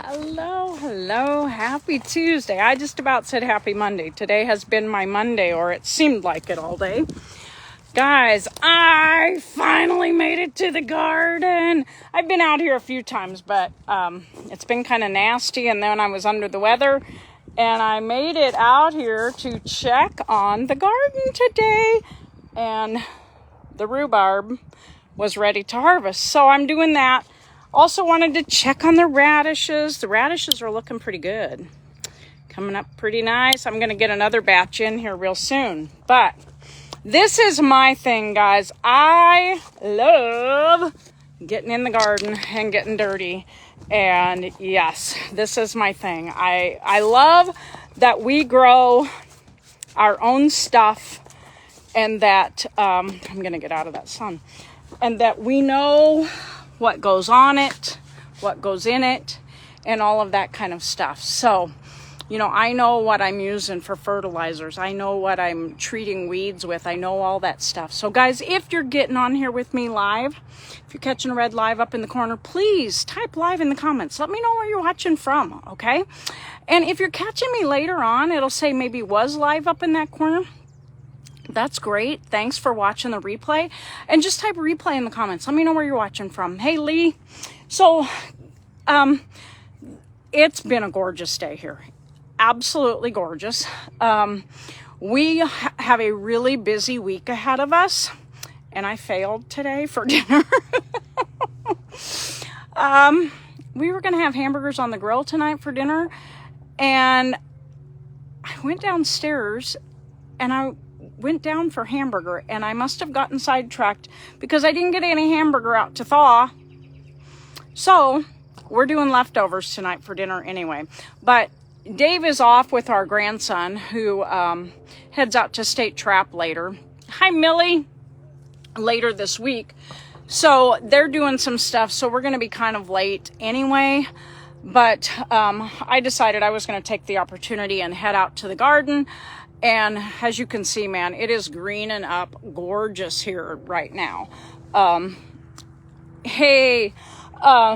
Hello, happy Tuesday. I just about said happy Monday. Today has been my Monday, or it seemed like it all day. Guys, I finally made it to the garden. I've been out here a few times, but it's been kind of nasty, and then I was under the weather, and I made it out here to check on the garden today, and the rhubarb was ready to harvest, so I'm doing that. Also wanted to check on the radishes. The radishes are looking pretty good. Coming up pretty nice. I'm going to get another batch in here real soon. But this is my thing, guys. I love getting in the garden and getting dirty. And yes, this is my thing. I love that we grow our own stuff and that, I'm going to get out of that sun, and that we know what goes on it, what goes in it, and all of that kind of stuff. So, I know what I'm using for fertilizers. I know what I'm treating weeds with. I know all that stuff. So guys, if you're getting on here with me live, if you're catching a red live up in the corner, please type live in the comments. Let me know where you're watching from, okay? And if you're catching me later on, it'll say maybe was live up in that corner. That's great. Thanks for watching the replay. And just type replay in the comments. Let me know where you're watching from. Hey, Lee. So, it's been a gorgeous day here. Absolutely gorgeous. We have a really busy week ahead of us. And I failed today for dinner. We were going to have hamburgers on the grill tonight for dinner. And I went downstairs and I went down for hamburger, and I must have gotten sidetracked because I didn't get any hamburger out to thaw. So we're doing leftovers tonight for dinner anyway. But Dave is off with our grandson, who heads out to State Trap later. Hi, Millie. Later this week. So they're doing some stuff, so we're going to be kind of late anyway. But I decided I was going to take the opportunity and head out to the garden. And as you can see, man, it is greening up gorgeous here right now.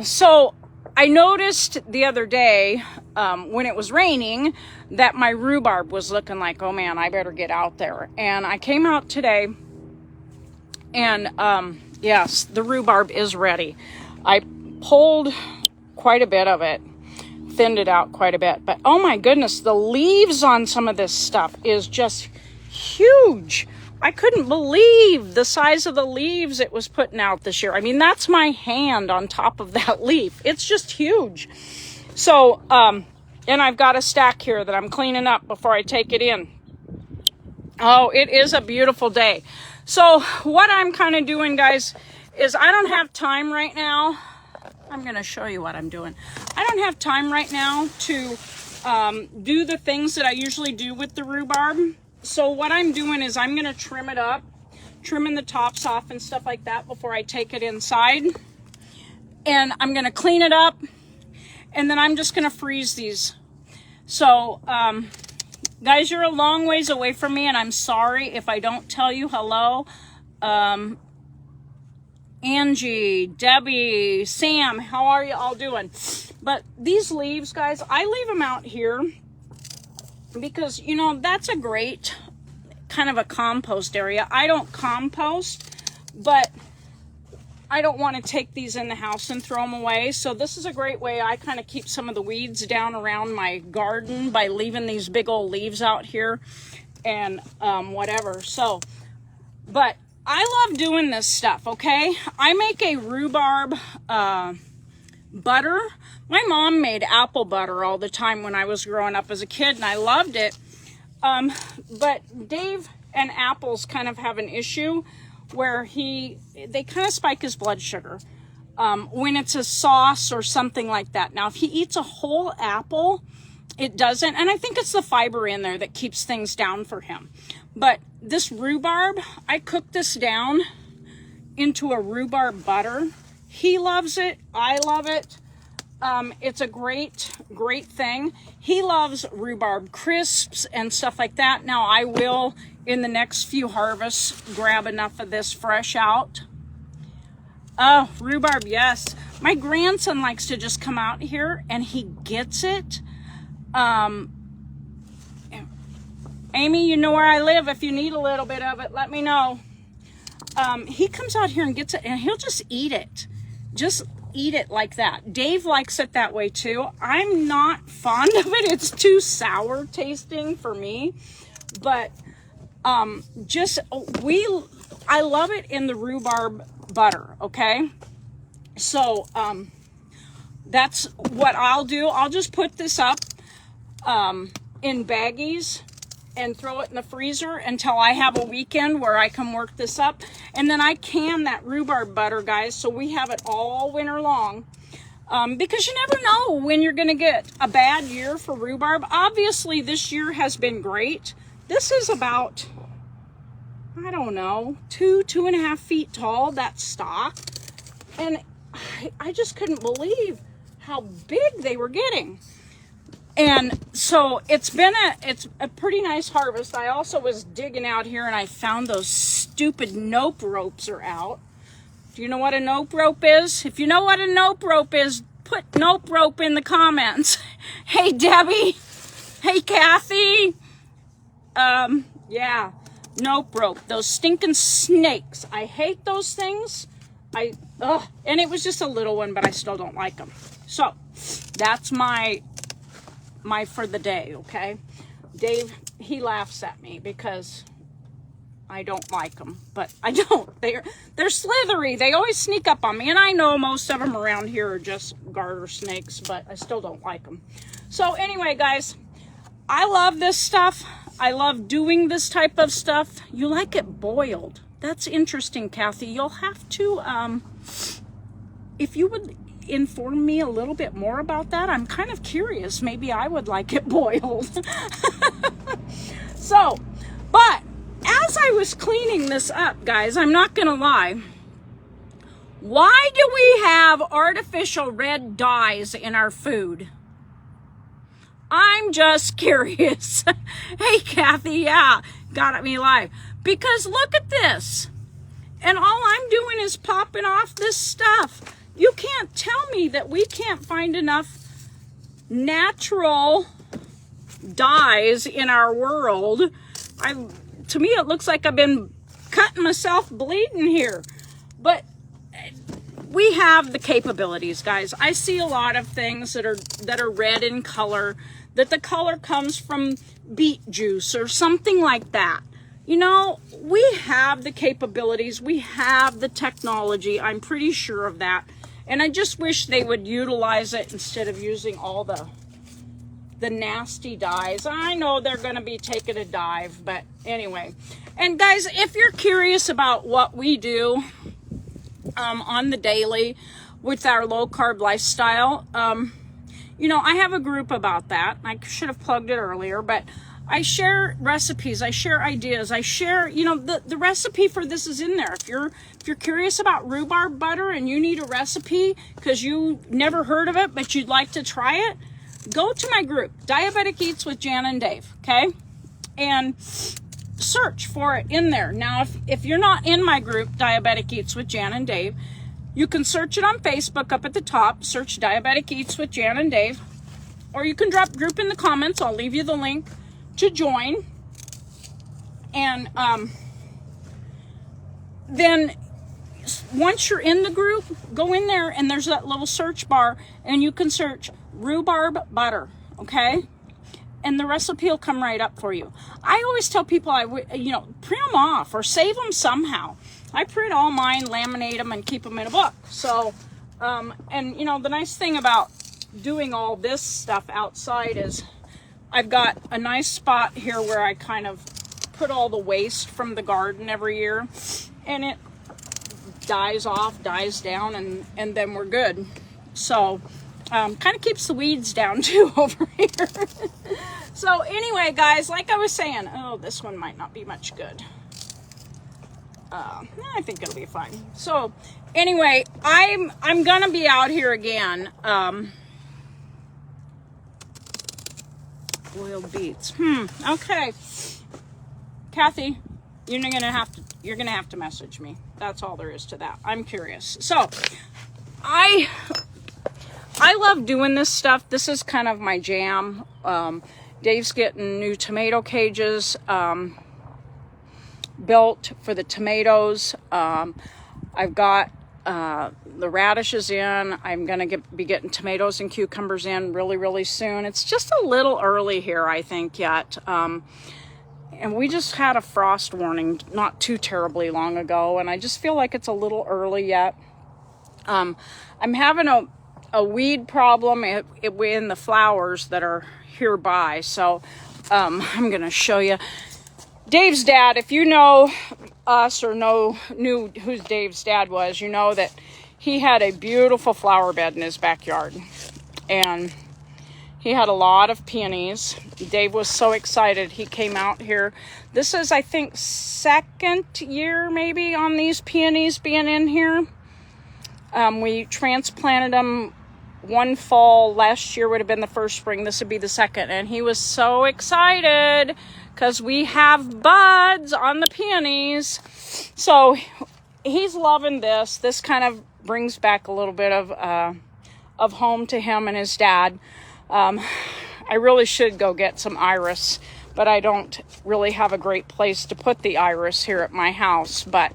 So I noticed the other day when it was raining that my rhubarb was looking like, oh man, I better get out there. And I came out today, and yes, the rhubarb is ready. I pulled quite a bit of it. Thinned it out quite a bit, but oh my goodness, the leaves on some of this stuff is just huge. I couldn't believe the size of the leaves it was putting out this year. I mean, that's my hand on top of that leaf. It's just huge. So, and I've got a stack here that I'm cleaning up before I take it in. Oh, it is a beautiful day. So what I'm kind of doing, guys, is I don't have time right now. I'm going to show you what I'm doing. I don't have time right now to do the things that I usually do with the rhubarb. So what I'm doing is I'm going to trim it up, trimming the tops off and stuff like that before I take it inside. And I'm going to clean it up, and then I'm just going to freeze these. So, guys, you're a long ways away from me, and I'm sorry if I don't tell you hello. Angie, Debbie, Sam, how are you all doing? But these leaves, guys, I leave them out here because, that's a great kind of a compost area. I don't compost, but I don't want to take these in the house and throw them away. So this is a great way I kind of keep some of the weeds down around my garden by leaving these big old leaves out here and whatever. So, but I love doing this stuff, okay? I make a rhubarb butter. My mom made apple butter all the time when I was growing up as a kid, and I loved it. But Dave and apples kind of have an issue where they kind of spike his blood sugar when it's a sauce or something like that. Now, if he eats a whole apple, it doesn't. And I think it's the fiber in there that keeps things down for him. But this rhubarb, I cooked this down into a rhubarb butter. He loves it. I love it. It's a great thing. He loves rhubarb crisps and stuff like that. Now, I will, in the next few harvests, grab enough of this fresh out Oh, rhubarb, yes. My grandson likes to just come out here and he gets it. Amy, you know where I live. If you need a little bit of it, let me know. He comes out here and gets it and he'll just eat it. Just eat it like that. Dave likes it that way too. I'm not fond of it. It's too sour tasting for me. But I love it in the rhubarb butter, okay? So that's what I'll do. I'll just put this up in baggies and throw it in the freezer until I have a weekend where I can work this up. And then I can that rhubarb butter, guys, so we have it all winter long. Because you never know when you're going to get a bad year for rhubarb. Obviously, this year has been great. This is about, I don't know, 2.5 feet tall, that stalk. And I just couldn't believe how big they were getting. And so it's a pretty nice harvest. I also was digging out here and I found those stupid nope ropes are out. Do you know what a nope rope is? If you know what a nope rope is, put nope rope in the comments. Hey, Debbie. Hey, Kathy. Yeah, nope rope. Those stinking snakes. I hate those things. And it was just a little one, but I still don't like them. So that's my for the day, okay? Dave, he laughs at me because I don't like them, but I don't. They're slithery. They always sneak up on me, and I know most of them around here are just garter snakes, but I still don't like them. So anyway, guys, I love this stuff. I love doing this type of stuff. You like it boiled. That's interesting, Kathy. You'll have to, if you would inform me a little bit more about that. I'm kind of curious. Maybe I would like it boiled. So, but as I was cleaning this up, guys, I'm not going to lie. Why do we have artificial red dyes in our food? I'm just curious. Hey, Kathy, yeah, got me live. Because look at this. And all I'm doing is popping off this stuff. You can't tell me that we can't find enough natural dyes in our world. To me, it looks like I've been cutting myself bleeding here. But we have the capabilities, guys. I see a lot of things that are red in color, that the color comes from beet juice or something like that. You know, we have the capabilities. We have the technology. I'm pretty sure of that. And I just wish they would utilize it instead of using all the nasty dyes. I know they're going to be taking a dive, but anyway. And guys, if you're curious about what we do on the daily with our low carb lifestyle, you know, I have a group about that. I should have plugged it earlier, but I share recipes, I share ideas, I share, you know, the recipe for this is in there. If you're curious about rhubarb butter and you need a recipe because you never heard of it, but you'd like to try it, go to my group, Diabetic Eats with Jan and Dave, okay? And search for it in there. Now, if you're not in my group, Diabetic Eats with Jan and Dave, you can search it on Facebook up at the top, search Diabetic Eats with Jan and Dave, or you can drop group in the comments. I'll leave you the link to join. And then once you're in the group, go in there and there's that little search bar and you can search rhubarb butter, okay? And the recipe will come right up for you. I always tell people, you know, print them off or save them somehow. I print all mine, laminate them, and keep them in a book. So, and you know, the nice thing about doing all this stuff outside is I've got a nice spot here where I kind of put all the waste from the garden every year, and it dies off, dies down, and then we're good. So, kind of keeps the weeds down too over here. So anyway, guys, like I was saying, oh, this one might not be much good. I think it'll be fine. So anyway, I'm gonna be out here again. Boiled beets. Okay. Kathy, you're gonna have to message me. That's all there is to that. I'm curious. So I love doing this stuff. This is kind of my jam. Dave's getting new tomato cages built for the tomatoes. I've got the radishes in. I'm going to be getting tomatoes and cucumbers in really, really soon. It's just a little early here, I think, yet. And we just had a frost warning not too terribly long ago, and I just feel like it's a little early yet. I'm having a weed problem in the flowers that are hereby, so I'm going to show you. Dave's dad, if you know us or knew who Dave's dad was, you know that he had a beautiful flower bed in his backyard, and he had a lot of peonies. Dave was so excited. He came out here. This is, I think, second year maybe on these peonies being in here. We transplanted them one fall. Last year would have been the first spring. This would be the second. And he was so excited because we have buds on the peonies. So he's loving this. This kind of brings back a little bit of home to him and his dad. I really should go get some iris, but I don't really have a great place to put the iris here at my house. But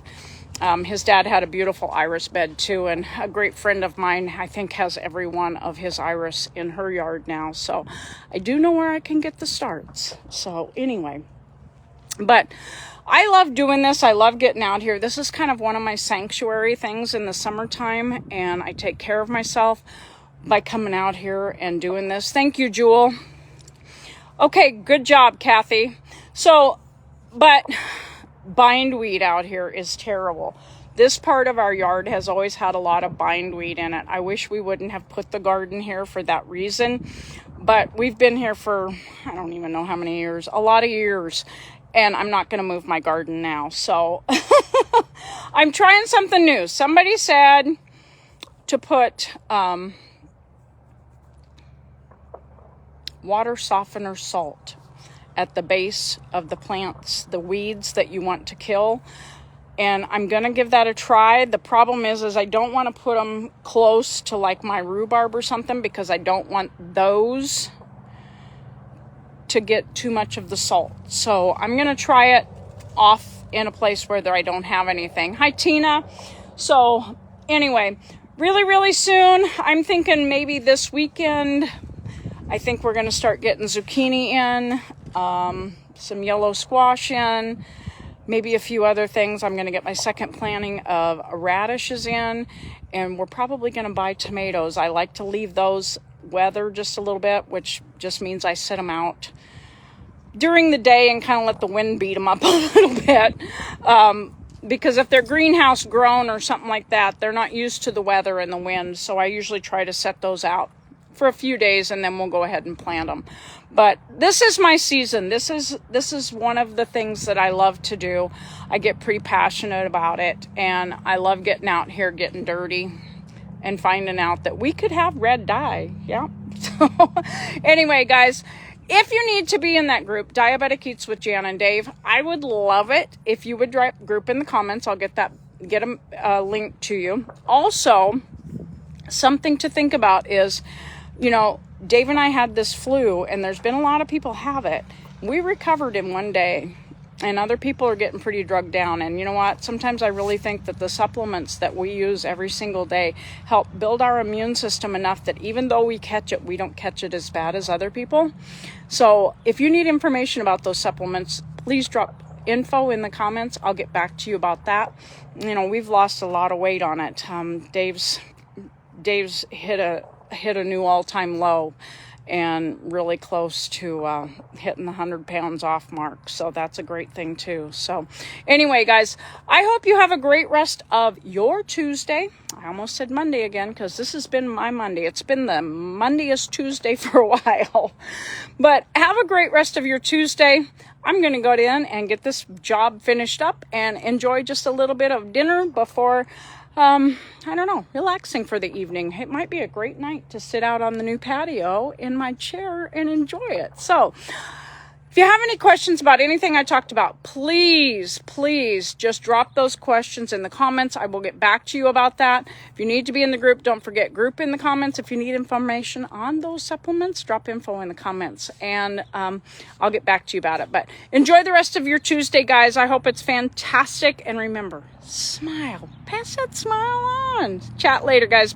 his dad had a beautiful iris bed too, and a great friend of mine, I think, has every one of his iris in her yard now. So I do know where I can get the starts. So anyway, but I love doing this. I love getting out here. This is kind of one of my sanctuary things in the summertime, and I take care of myself by coming out here and doing this. Thank you, Jewel. Okay, good job, Kathy. So, but bindweed out here is terrible. This part of our yard has always had a lot of bindweed in it. I wish we wouldn't have put the garden here for that reason, but we've been here for, I don't even know how many years, a lot of years, and I'm not going to move my garden now. So I'm trying something new. Somebody said to put water softener salt at the base of the plants, the weeds that you want to kill. And I'm going to give that a try. The problem is I don't want to put them close to like my rhubarb or something, because I don't want those to get too much of the salt. So I'm going to try it off in a place where I don't have anything. Hi, Tina. So anyway, really, really soon, I'm thinking maybe this weekend, I think we're going to start getting zucchini in, some yellow squash in, maybe a few other things. I'm going to get my second planting of radishes in, and we're probably going to buy tomatoes. I like to leave those weather just a little bit, which just means I sit them out during the day and kind of let the wind beat them up a little bit. Because if they're greenhouse grown or something like that, they're not used to the weather and the wind. So I usually try to set those out for a few days, and then we'll go ahead and plant them. But this is my season. This is one of the things that I love to do. I get pretty passionate about it, and I love getting out here, getting dirty, and finding out that we could have red dye. Yeah. So anyway, guys, if you need to be in that group, Diabetic Eats with Jan and Dave, I would love it if you would drop group in the comments. I'll get a link to you. Also, something to think about is, you know, Dave and I had this flu, and there's been a lot of people have it. We recovered in one day, and other people are getting pretty drugged down. And you know what? Sometimes I really think that the supplements that we use every single day help build our immune system enough that even though we catch it, we don't catch it as bad as other people. So if you need information about those supplements, please drop info in the comments. I'll get back to you about that. You know, we've lost a lot of weight on it. Dave's hit a new all-time low, and really close to hitting the 100 pounds off mark. So that's a great thing too. So anyway, guys, I hope you have a great rest of your Tuesday. I almost said Monday again, because this has been my Monday. It's been the Mondayest Tuesday for a while. But have a great rest of your Tuesday. I'm going to go in and get this job finished up and enjoy just a little bit of dinner before I don't know, relaxing for the evening. It might be a great night to sit out on the new patio in my chair and enjoy it. So If you have any questions about anything I talked about, please just drop those questions in the comments. I will get back to you about that. If you need to be in the group, don't forget group in the comments. If you need information on those supplements, drop info in the comments, and I'll get back to you about it. But enjoy the rest of your Tuesday, guys. I hope it's fantastic. And remember, smile. Pass that smile on. Chat later, guys.